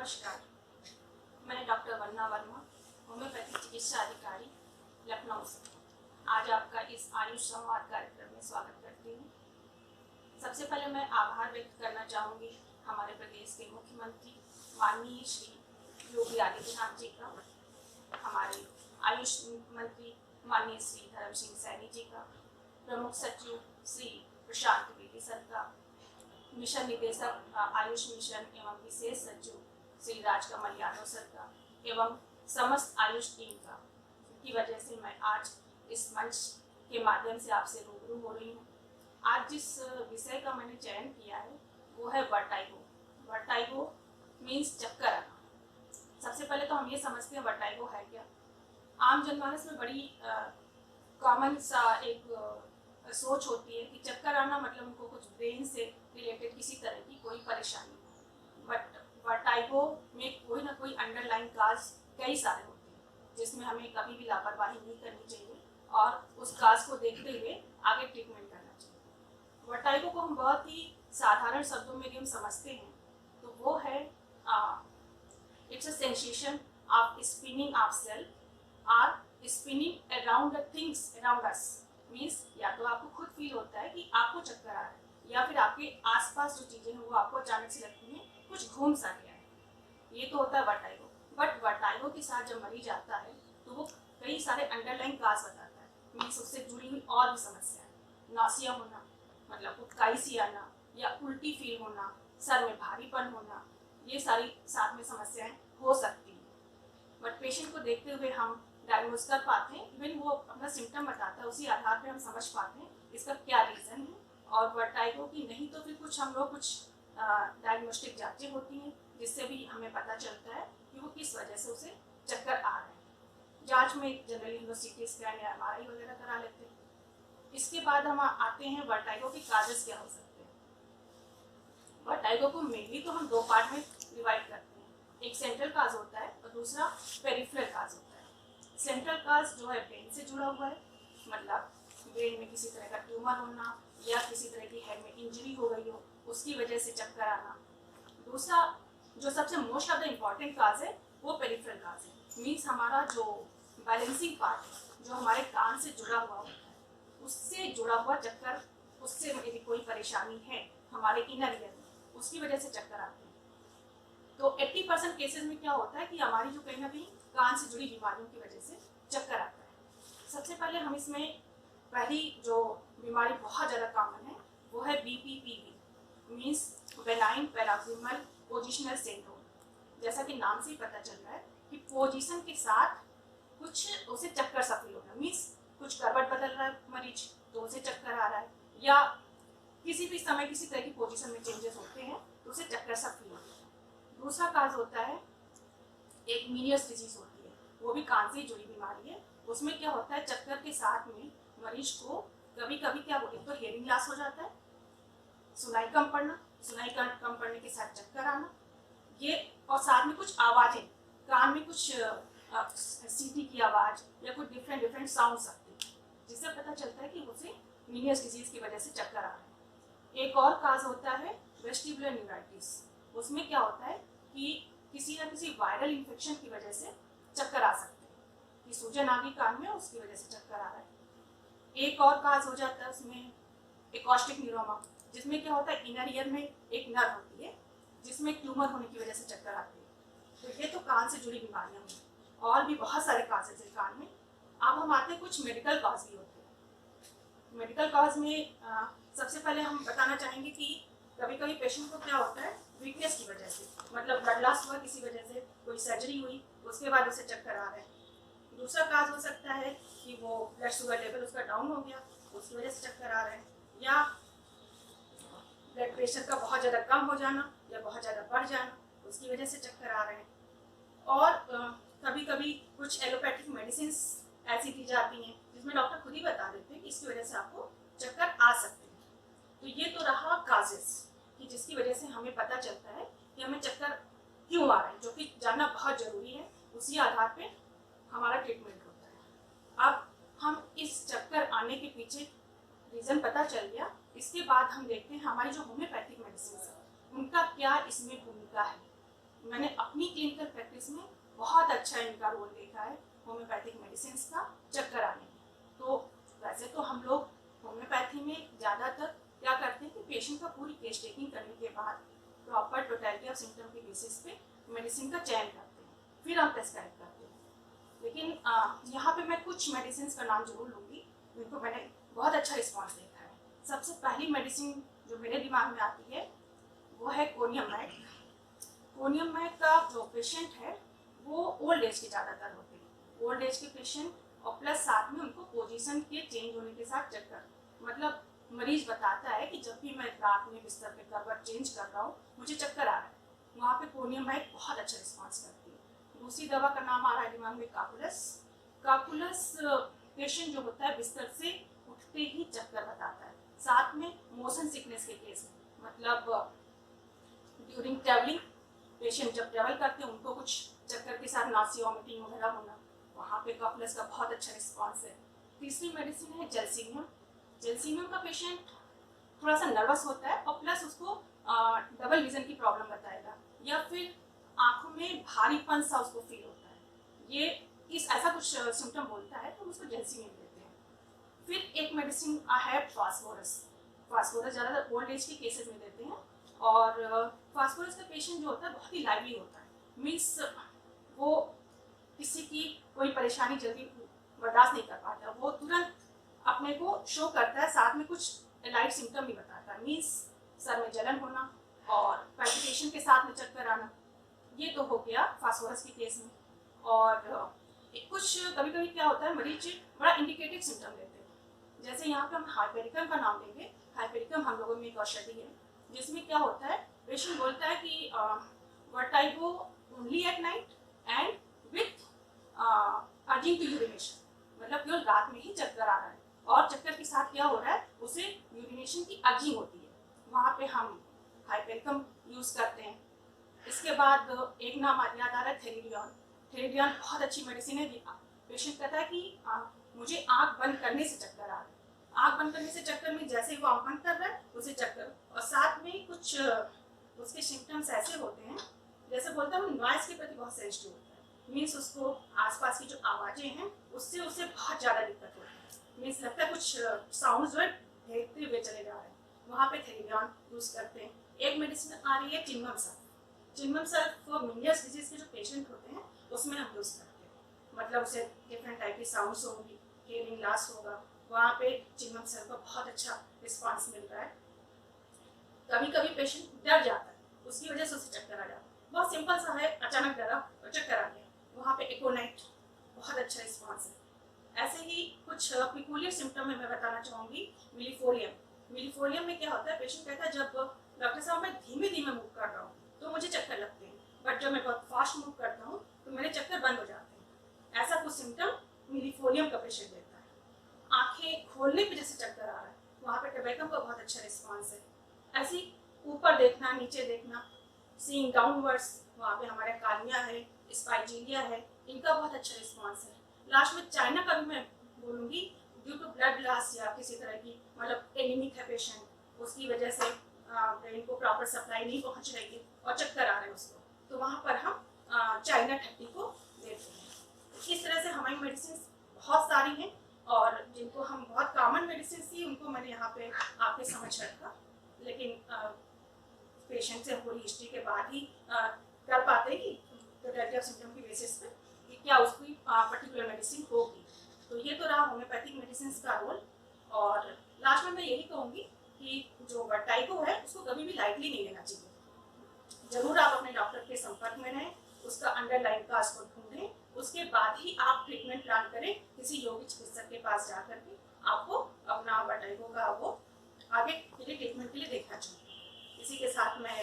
नमस्कार, मैं डॉक्टर वंदना वर्मा, होम्योपैथिक चिकित्सा अधिकारी, लखनऊ से आज आपका इस आयुष संवाद कार्यक्रम में स्वागत करती हूँ। सबसे पहले मैं आभार व्यक्त करना चाहूँगी हमारे प्रदेश के मुख्यमंत्री माननीय श्री योगी आदित्यनाथ जी का, हमारे आयुष मंत्री माननीय श्री धर्म सिंह सैनी जी का, प्रमुख सचिव श्री प्रशांत द्विवेदी सर का, मिशन निदेशक आयुष मिशन एवं विशेष सचिव श्री राजकमल यादव सर का एवं समस्त आयुष टीम का, की वजह से मैं आज इस मंच के माध्यम से आपसे रूबरू हो रही हूँ। आज जिस विषय का मैंने चयन किया है वो है वर्टाइगो। वर्टाइगो मीन्स चक्कर आना। सबसे पहले तो हम ये समझते हैं वर्टाइगो है क्या। आम जनमानस में बड़ी कॉमन सा एक सोच होती है कि चक्कर आना मतलब उनको कुछ ब्रेन से रिलेटेड किसी तरह की कोई परेशानी, बट वर्टाइगो में कोई ना कोई अंडरलाइन काज कई सारे होते हैं जिसमें हमें कभी भी लापरवाही नहीं करनी चाहिए और उस काज को देखते हुए आगे ट्रीटमेंट करना चाहिए। वर्टाइगो को हम बहुत ही साधारण शब्दों में हम समझते हैं तो वो है it's a sensation of spinning of self और spinning around the things around us. Means या तो आपको खुद फील होता है कि आपको चक्कर आ रहा है या फिर आपके आसपास जो चीज़ें हैं वो आपको अचानक से लगती हैं कुछ घूम सा गया है। ये तो होता है वर्टाइगो। बट वर्टाइगो के साथ जब मरीज आता है तो वो कई सारे अंडरलाइन काज बताता है। मीन्स उससे जुड़ी हुई और भी समस्याएं, नौसिया होना मतलब उबकाई सी आना या उल्टी फील होना, सर में भारीपन होना, ये सारी साथ में समस्याएं हो सकती हैं। बट पेशेंट को देखते हुए हम डायग्नोज कर पाते हैं। इवन वो अपना सिम्टम बताता है, उसी आधार पर हम समझ पाते हैं इसका क्या रीज़न है। और वर्टाइगो की नहीं तो फिर कुछ हम लोग कुछ डायग्नोस्टिक जांचें होती हैं जिससे भी हमें पता चलता है कि वो किस वजह से उसे चक्कर आ रहे हैं। जांच में जनरली हम लोग CT स्कैन या MRI वगैरह करा लेते हैं। इसके बाद हम आते हैं वर्टाइगो के काजेस क्या हो सकते हैं। वर्टाइगो को मेनली तो हम दो पार्ट में डिवाइड करते हैं, एक सेंट्रल काज होता है और दूसरा पेरिफेरल काज होता है। सेंट्रल काज जो है ब्रेन से जुड़ा हुआ है, मतलब ब्रेन में किसी तरह का ट्यूमर होना या किसी तरह की हेड में इंजरी हो गई हो उसकी वजह से चक्कर आना। दूसरा जो सबसे मोस्ट ऑफ द इम्पॉर्टेंट काज है वो पेरिफेरल काज है। मीन्स हमारा जो बैलेंसिंग पार्ट है जो हमारे कान से जुड़ा हुआ होता है उससे जुड़ा हुआ चक्कर, उससे यदि कोई परेशानी है हमारे इनर ईयर में उसकी वजह से चक्कर आते हैं। तो 80% केसेस में क्या होता है कि हमारी जो कहीं ना कहीं कान से जुड़ी बीमारियों की वजह से चक्कर आता है। सबसे पहले हम इसमें पहली जो बीमारी बहुत ज़्यादा कॉमन है वो है BPPV means benign paroxysmal positional syndrome. जैसा कि नाम से ही पता चल रहा है कि पोजीशन के साथ कुछ उसे चक्कर सा फील होना, मीन्स कुछ करवट बदल रहा है मरीज तो उसे चक्कर आ रहा है या किसी भी समय किसी तरह की पोजीशन में चेंजेस होते हैं तो उसे चक्कर सा फील होता है। दूसरा काज होता है एक मीनियस डिजीज होती है, वो भी कान से जुड़ी बीमारी है। उसमें क्या होता है चक्कर के साथ में मरीज को कभी कभी क्या बोले तो हेयरिंग लॉस हो जाता है, सुनाई कम पड़ना, सुनाई कम पड़ने के साथ चक्कर आना, ये और साथ में कुछ आवाज़ें कान में कुछ सीटी की आवाज़ या कुछ डिफरेंट साउंड्स आते हैं जिससे पता चलता है कि उसे मीनियस डिजीज की वजह से चक्कर आ रहा है। एक और काज होता है वेस्टिबुलर न्यूराइटिस। उसमें क्या होता है कि किसी न किसी वायरल इन्फेक्शन की वजह से चक्कर आ सकते हैं कि सूजन आ गई कान में उसकी वजह से चक्कर आ रहा है। एक और काज हो जाता है उसमें एकॉस्टिक न्यूरोमा, जिसमें क्या होता है इनर ईयर में एक नर्व होती है जिसमें ट्यूमर होने की वजह से चक्कर आती है। तो ये तो कान से जुड़ी बीमारियां हुई, और भी बहुत सारे काजेज हैं कान में। अब हम आते हैं कुछ मेडिकल काज भी होते हैं। मेडिकल काज में सबसे पहले हम बताना चाहेंगे कि कभी कभी पेशेंट को क्या होता है वीकनेस की वजह से, मतलब ब्लड लॉस हुआ किसी वजह से, कोई सर्जरी हुई उसके बाद उसे चक्कर आ रहे हैं। दूसरा काज हो सकता है कि वो ब्लड शुगर लेवल उसका डाउन हो गया उसकी वजह से चक्कर आ रहे हैं, या ब्लड प्रेशर का बहुत ज़्यादा कम हो जाना या बहुत ज़्यादा बढ़ जाना उसकी वजह से चक्कर आ रहे हैं। और कभी कभी कुछ एलोपैथिक मेडिसिन ऐसी दी जाती हैं जिसमें डॉक्टर खुद ही बता देते हैं कि इसकी वजह से आपको चक्कर आ सकते हैं। तो ये तो रहा काजेस कि जिसकी वजह से हमें पता चलता है कि हमें चक्कर क्यों आ रहे हैं, जो कि जानना बहुत ज़रूरी है। उसी आधार पे हमारा ट्रीटमेंट होता है। अब हम इस चक्कर आने के पीछे रीज़न पता चल गया, इसके बाद हम देखते हैं हमारी जो होम्योपैथिक मेडिसिन है उनका क्या इसमें भूमिका है। मैंने अपनी क्लिनिकल प्रैक्टिस में बहुत अच्छा इनका रोल देखा है होम्योपैथिक मेडिसिन का चक्कर आने में। तो वैसे तो हम लोग होम्योपैथी में ज़्यादातर क्या करते हैं कि पेशेंट का पूरी केस टेकिंग करने के बाद प्रॉपर टोटलिटी ऑफ सिम्टम के बेसिस पे मेडिसिन का चयन करते हैं, फिर हम प्रेस्क्राइब करते हैं। लेकिन यहाँ पे मैं कुछ मेडिसिन का नाम जरूर लूँगी जिनको मैंने बहुत अच्छा रिस्पॉन्स देखा है। सबसे पहली मेडिसिन जो मेरे दिमाग में आती है वो है कोनियमाइड। कोनियमाइड का जो पेशेंट है वो ओल्ड एज के ज़्यादातर होते हैं, ओल्ड एज के पेशेंट, और प्लस साथ में उनको पोजीशन के चेंज होने के साथ चक्कर, मतलब मरीज बताता है कि जब भी मैं रात में बिस्तर पे करवट चेंज कर रहा हूँ मुझे चक्कर आ रहा है, वहाँ पे कोनियमाइड बहुत अच्छा रिस्पॉन्स करती है। दूसरी दवा का नाम आ रहा है दिमाग में कापुलस। कापुलस पेशेंट जो होता है बिस्तर से उठते ही चक्कर बताता है, साथ में मोशन सिकनेस के केस में, मतलब ड्यूरिंग ट्रैवलिंग पेशेंट जब ट्रैवल करते हैं उनको कुछ चक्कर के साथ नासिया वॉमिटिंग वगैरह होना, वहाँ पे कापुलस का बहुत अच्छा रिस्पॉन्स है। तीसरी मेडिसिन है जेल्सिनियम। जेल्सिनियम का पेशेंट थोड़ा सा नर्वस होता है और प्लस उसको डबल विजन की प्रॉब्लम बताएगा, या फिर आंखों में भारीपन सा उसको फील होता है, ये इस ऐसा कुछ सिम्टम बोलता है तो उसको जेल्सिनियम देते हैं। फिर एक मेडिसिन है फास्फोरस। फास्फोरस ज़्यादातर ओल्ड एज के केसेस में देते हैं, और फास्फोरस का पेशेंट जो होता है बहुत ही लाइवली होता है, मीन्स वो किसी की कोई परेशानी जल्दी बर्दाश्त नहीं कर पाता, वो तुरंत अपने को शो करता है, साथ में कुछ लाइट सिम्टम भी बताता है, मीन्स सर में जलन होना और पैल्पिटेशन के साथ में चक्कर आना। ये तो हो गया फास्फोरस के केस में। और कुछ कभी कभी क्या होता है मरीज बड़ा इंडिकेटिव सिम्टम देते हैं, जैसे यहाँ पे हम हाइपेरिकम का नाम लेंगे। हाइपेरिकम हम लोगों में एक औषधि है जिसमें क्या होता है, पेशेंट बोलता है कि vertigo only at night and with urging to urination, मतलब केवल रात में ही चक्कर आ रहा है और चक्कर के साथ क्या हो रहा है उसे यूरिनेशन की अर्जिंग होती है, वहाँ पे हम हाइपेरिकम यूज़ करते हैं। इसके बाद एक नाम याद आ रहा है थेरिडियन। थेरिडियन बहुत अच्छी मेडिसिन है। पेशेंट कहता है कि मुझे आँख बंद करने से चक्कर आ रहा है, आँख बंद करने से चक्कर में जैसे ही वो आँख बंद कर रहा है उसे चक्कर, और साथ में कुछ उसके सिम्टम्स ऐसे होते हैं जैसे बोलता है वो नॉइज़ के प्रति बहुत सेंसिटिव होता है, मीन्स उसको आसपास की जो आवाज़ें हैं उससे उसे बहुत ज़्यादा दिक्कत होती है, मीन्स लगता है कुछ साउंड जो है भेजते हुए चले जा रहे हैं, वहाँ पे थेरिडियन यूज़ करते हैं। एक मेडिसिन आ रही है चिन्मम सल्फ। चिन्मम सल्फ मिनियस डिजीज के जो पेशेंट होते हैं उसमें हम यूज़ करते हैं, मतलब उसे डिफरेंट टाइप की साउंड्स होंगी, हियरिंग लॉस होगा, वहाँ पे चिन्मम सल्फ का बहुत अच्छा रिस्पॉन्स मिल रहा है। कभी कभी पेशेंट डर जाता है, उसकी वजह से उसे चक्कर आ जाता है, बहुत सिंपल सा है, अचानक डरा और चक्कर आ गया, वहाँ पे एकोनाइट बहुत अच्छा रिस्पॉन्स है। ऐसे ही कुछ पिकुलियर सिम्टम में मैं बताना चाहूँगी मिलीफोलियम। मिलीफोलियम में क्या होता है, पेशेंट कहता है जब डॉक्टर साहब मैं धीमे धीमे मूव कर रहा हूँ तो मुझे चक्कर लगते हैं, बट जब मैं बहुत फास्ट मूव करता हूँ तो मेरे चक्कर बंद हो जाते हैं। ऐसा कुछ सिम्टम मिलीफोलियम का पेशेंट देता है। आंखें खोलने पे जैसे चक्कर आ रहा है, वहाँ पे टबैकम का बहुत अच्छा रिस्पॉन्स है। ऐसी ऊपर देखना नीचे देखना, सीइंग डाउनवर्ड्स, वहाँ पे हमारे कालिया है, स्पाइजीलिया है, इनका बहुत अच्छा रिस्पॉन्स है। लास्ट में चाइना का भी मैं बोलूँगी, ड्यू टू ब्लड लॉस या किसी तरह की मतलब एनीमिक है पेशेंट, उसकी वजह से ब्रेन को प्रॉपर सप्लाई नहीं पहुँच रही है और चक्कर आ रहे हैं उसको, तो वहाँ पर हम चाइना 30 को देते हैं। इस तरह से हमारी मेडिसिन बहुत सारी हैं, और जिनको हम बहुत कॉमन मेडिसिन थी उनको मैंने यहाँ पे आपके समझ रखा, लेकिन पेशेंट से पूरी हिस्ट्री के बाद ही कर पाते हैं कि टोटलिटी ऑफ सिम्टम की बेसिस पे कि क्या उसकी पर्टिकुलर मेडिसिन होगी। तो ये तो रहा होम्योपैथिक मेडिसिन का रोल। और लास्ट में मैं यही कहूँगी कि जो वर्टाइगो है उसको कभी भी लाइटली नहीं लेना चाहिए, ज़रूर आप अपने डॉक्टर के संपर्क में रहें, उसका अंडरलाइन काज को ढूंढें, उसके बाद ही आप ट्रीटमेंट प्लान करें, किसी योगी चिकित्सक के पास जा करके आपको अपना वर्टाइगो का वो आगे के लिए ट्रीटमेंट के लिए देखना चाहिए। इसी के साथ मैं